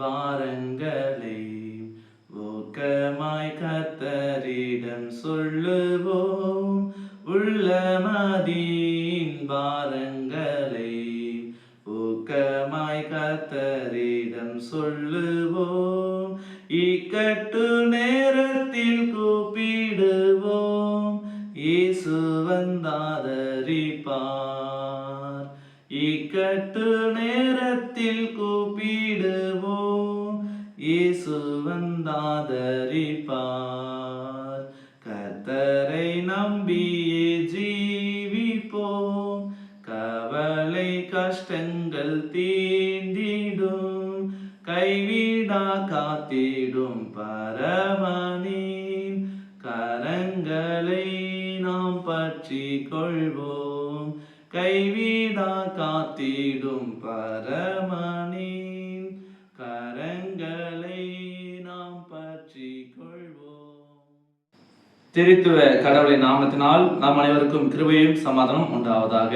பாரங்களை ஊக்கமாய் கர்த்தரிடம் சொல்லுவோம். உள்ளமதின் பாரங்களை ஊக்கமாய் கர்த்தரிடம் சொல்லுவோம். இக்கட்டு நேரத்தில் கூப்பிடுவோம், இயேசு வந்தாதரிப்பார். இக்கட்டு நேரத்தில் கூப்பிடுவோம், இயேசு வந்தாதரிப்பார். கர்த்தரை நம்பியே ஜீவிப்போம், கவலை கஷ்டங்கள் தீண்டிடும். கைவிடா காத்திடும் பரமனின் கரங்களை நாம் பற்றி கொள்வோம். கைவிடா காத்திடும் பரமனின் கரங்களை நாம் பற்றி கொள்வோம். திருத்துவ கடவுளின் நாமத்தினால் நாம் அனைவருக்கும் கிருபையும் சமாதானம் உண்டாவதாக.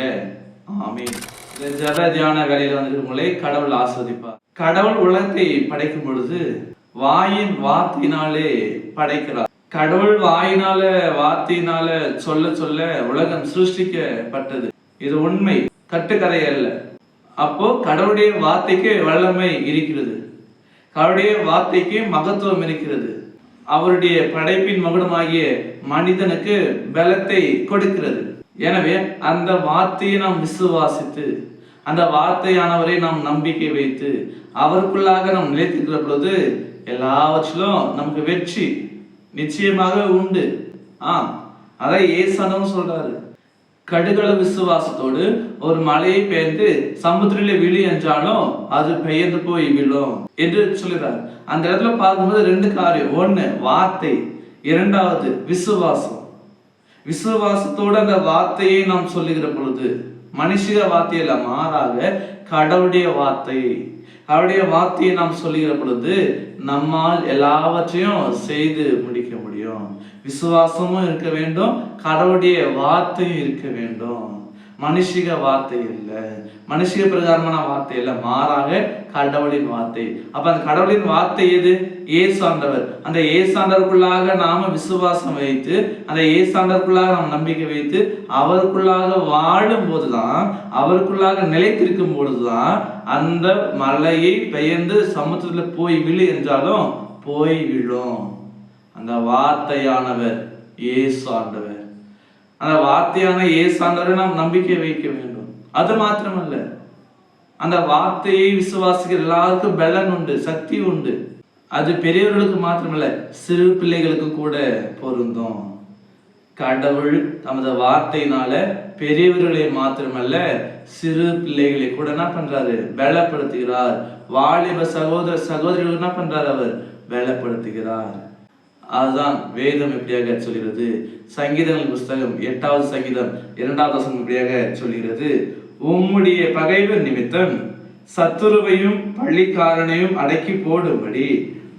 ஆமென். இந்த ஜெப தியான வேலையில் வந்திருக்கும் கடவுள் ஆஸ்வதிப்பார். கடவுள் உலகத்தை படைக்கும் பொழுது வாயின் வார்த்தையினாலே படைக்கிறார். கடவுள் வாயினால வார்த்தையினால சொல்ல சொல்ல உலகம் சிருஷ்டிக்கப்பட்டது. இது உண்மை, கட்டுக்கதை அல்ல. அப்போ கடவுளுடைய வார்த்தைக்கு வல்லமை இருக்கிறது, கடவுளுடைய வார்த்தைக்கு மகத்துவம் இருக்கிறது. அவருடைய படைப்பின் மகுடமாகிய மனிதனுக்கு பலத்தை கொடுக்கிறது. எனவே அந்த வார்த்தையை நாம் விசுவாசித்து, அந்த வார்த்தையானவரை நாம் நம்பிக்கை வைத்து அவருக்குள்ளாக நாம் நிலைத்திருக்கிற பொழுது எல்லாவற்றிலும் நமக்கு வெற்றி நிச்சயமாக உண்டு. அதான் ஏசானவன் சொல்றாரு, கடுகள விசுவாசத்தோடு ஒரு மலையை பெயர்ந்து சமுத்திரில விழி என்றாலும் அது பெயர்ந்து போய் விழும் என்று சொல்கிறார். அந்த இடத்துல பார்க்கும்போது ரெண்டு காரியம், ஒண்ணு வார்த்தை, இரண்டாவது விசுவாசம். விசுவாசத்தோடு அந்த வார்த்தையை நாம் சொல்லுகிற பொழுது மனுஷிக வார்த்தையில மாறாக கடவுளுடைய வார்த்தை, அவருடைய வார்த்தையை நாம் சொல்லுகிற பொழுது நம்மால் எல்லாவற்றையும் செய்து முடிக்க முடியும். விசுவாசமும் இருக்க வேண்டும், கடவுளுடைய வார்த்தையும் இருக்க வேண்டும். மனுஷிக வார்த்தை இல்லை, மனுஷிக பிரகாரமான வார்த்தை இல்லை, மாறாக கடவுளின் வார்த்தை. அப்ப அந்த கடவுளின் வார்த்தை எது? ஏசாண்டவர். அந்த ஏசாண்டவருக்குள்ளாக நாம விசுவாசம் வைத்து, அந்த ஏசாண்டவருக்குள்ளாக நாம் நம்பிக்கை வைத்து அவருக்குள்ளாக வாழும் போதுதான், அவருக்குள்ளாக நிலைத்திருக்கும் பொழுதுதான் அந்த மலையை பெயர்ந்து சமுத்திரத்துல போய் விழு என்றாலும் போய் விழும். அந்த வார்த்தையானவர் இயேசு ஆண்டவர். அந்த வார்த்தையான இயேசு ஆண்டவரை நாம் நம்பிக்கை வைக்க வேண்டும். அது மாத்திரமல்ல, அந்த வார்த்தையை விசுவாசிக்கிற எல்லாருக்கும் பலன் உண்டு, சக்தி உண்டு. அது பெரியவர்களுக்கு மாத்திரமல்ல, சிறு பிள்ளைகளுக்கு கூட பொருந்தும். கடவுள் தமது வார்த்தையினால பெரியவர்களை மாத்திரமல்ல சிறு பிள்ளைகளை கூட என்ன பண்றாரு? பலப்படுத்துகிறார். வாலிப சகோதர சகோதரிகள் என்ன பண்றாரு? அவர் பலப்படுத்துகிறார். அதுதான் வேதம் இப்படியாக சொல்கிறது. சங்கீதங்கள் புஸ்தகம் 8வது சங்கீதம் 2வது வசனம் இப்படியாக சொல்கிறது, உம்முடைய பகைவர் நிமித்தம் சத்துருவையும் பள்ளிக்காரனையும் அடக்கி போடும்படி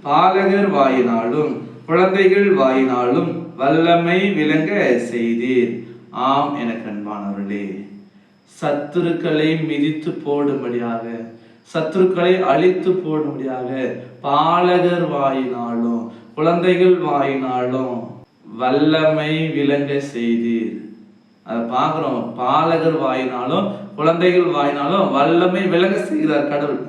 பாலகர் வாயினாலும் குழந்தைகள் வாயினாலும் வல்லமை விளங்க செய்தீர். ஆம் எனக்கு அன்பானவர்களே, சத்துருக்களை மிதித்து போடும்படியாக, சத்துருக்களை அழித்து போடும்படியாக பாலகர் வாயினாலும் குழந்தைகள் வாயினாலும் வல்லமை விளங்க செய்தீர். அதை பார்க்கிறோம். பாலகர் வாயினாலும் குழந்தைகள் வாயினாலும் வல்லமை விளங்க செய்கிறார் கடவுள்.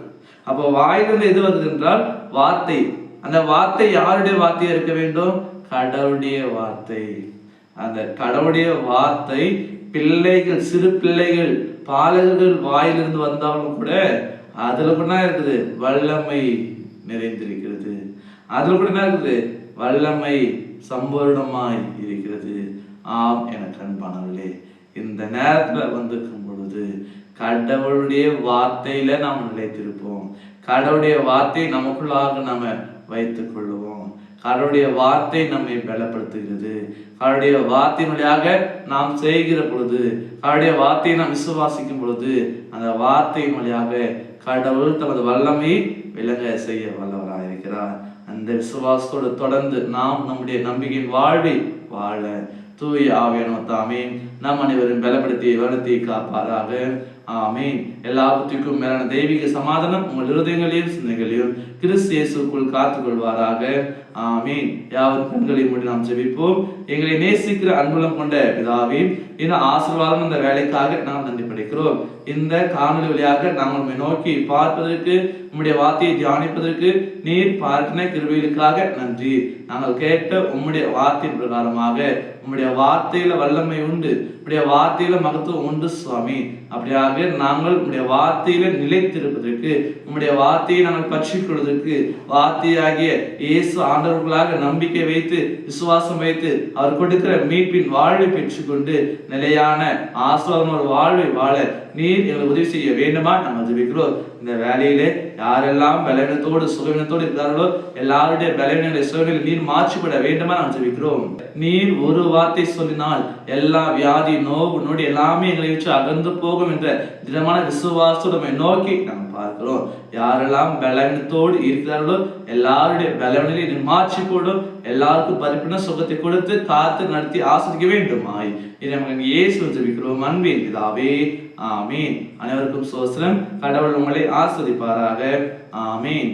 அப்போ வாயிலிருந்து எது வருது என்றால் வார்த்தை. அந்த வார்த்தை யாருடைய வார்த்தையா இருக்க வேண்டும்? கடவுளுடைய வார்த்தை. அந்த கடவுளுடைய வார்த்தை பிள்ளைகள், சிறு பிள்ளைகள், பாலகர்கள் வாயிலிருந்து வந்தாலும் கூட அதுல கூட இருக்குது வல்லமை நிறைந்திருக்கிறது. அதுல கூட என்ன இருக்குது? வல்லமை சம்பூர்ணமாய் இருக்கிறது. ஆம் எனக்கு அன்பானவர்களே, இந்த நேரத்துல வந்திருக்கும் பொழுது கடவுளுடைய வார்த்தையில நாம் நிலைத்திருப்போம். கடவுளுடைய வார்த்தை நமக்குள்ளாக நாம வைத்துக் கொள்ளுவோம். கடவுளுடைய வார்த்தை நம்மை பலப்படுத்துகிறது. கடவுளுடைய வார்த்தையின் வழியாக நாம் செய்கிற பொழுது, கடவுளுடைய வார்த்தையை நாம் விசுவாசிக்கும் பொழுது, அந்த வார்த்தையின் வழியாக கடவுள் தமது வல்லமை விளங்க செய்ய வல்லவராக இருக்கிறார். அந்த விசுவாசத்தோடு தொடர்ந்து நாம் நம்முடைய நம்பிக்கையின் வாழ்வை வாழ தூய ஆவியானவர் தாமே நம் அனைவரும் பலப்படுத்தி வளர்த்தி காப்பாராக. ஆமீன். எல்லாவற்றுக்கும் மேலான தெய்வீக சமாதானம் உங்கள் இருதயங்களையும் சிந்தைகளையும் கிறிஸ்து இயேசுக்குள் காத்துக்கொள்வாராக. ஆமீன். யாவரும் கண்களை மூடி நாம் ஜெபிப்போம். எங்களை நேசிக்கிற அன்புலம் கொண்ட பிதாவே, இந்த ஆசீர்வாதம் இந்த வேலைக்காக நாம் நன்றி படைக்கிறோம். இந்த காணொலி வழியாக நாங்கள் உண்மை நோக்கி பார்ப்பதற்கு, உம்முடைய வார்த்தையை தியானிப்பதற்கு நீர் பார்க்கின கிருபைகளுக்காக நன்றி. நாங்கள் கேட்ட உம்முடைய வார்த்தையின் பிரகாரமாக உம்முடைய வார்த்தையில வல்லமை உண்டு, உம்முடைய வார்த்தையில மகத்துவம் உண்டு சுவாமி. அப்படியாக நாங்கள் உம்முடைய வார்த்தையில நிலைத்திருப்பதற்கு, உம்முடைய வார்த்தையை நாங்கள் பற்றிக் கொள்வதற்கு, வார்த்தையாகிய இயேசு ஆண்டவர்களாக நம்பிக்கை வைத்து விசுவாசம் வைத்து அவர் கொடுக்கிற மீட்பின் வாழ்வை பெற்றுக்கொண்டு நிலையான ஆசீர்வாதமான ஒரு வாழ்வை வாழ நீர் எங்களை உதவி செய்ய வேண்டுமா நாங்கள் ஜெபிக்கிறோம். இந்த வேலையிலே யாரெல்லாம் பலவீனத்தோடு சுகவீனத்தோடு இருக்கிறார்களோ எல்லாருடைய பலவீனங்களை சுகவீனங்களை நீர் மாற்றிவிட வேண்டுமா நாங்கள் ஜெபிக்கிறோம். நீர் ஒரு வார்த்தை சொல்லினால் எல்லா வியாதி நோவு நொடி எல்லாமே எங்களை வச்சு அகன்று போகும் என்ற திடமான விசுவாசத்தோடு நோக்கி நாங்கள் பார்க்கிறோம். யாரெல்லாம் பலவீனத்தோடு இருக்கிறார்களோ எல்லாருடைய பலவீனங்களை நீர் மாற்றி போடும், எல்லாருக்கும் பரிபூர்ண சுகத்தை கொடுத்து காத்து நடத்தி ஆசிரிக்க வேண்டுமாய் இயேசு ஜெபிக்கிறோம் அன்பின் பிதாவே. ஆமீன். அனைவருக்கும் ஸ்தோத்திரம். கடவுள் உங்களை ஆசீர்வதிப்பாராக. ஆமீன்.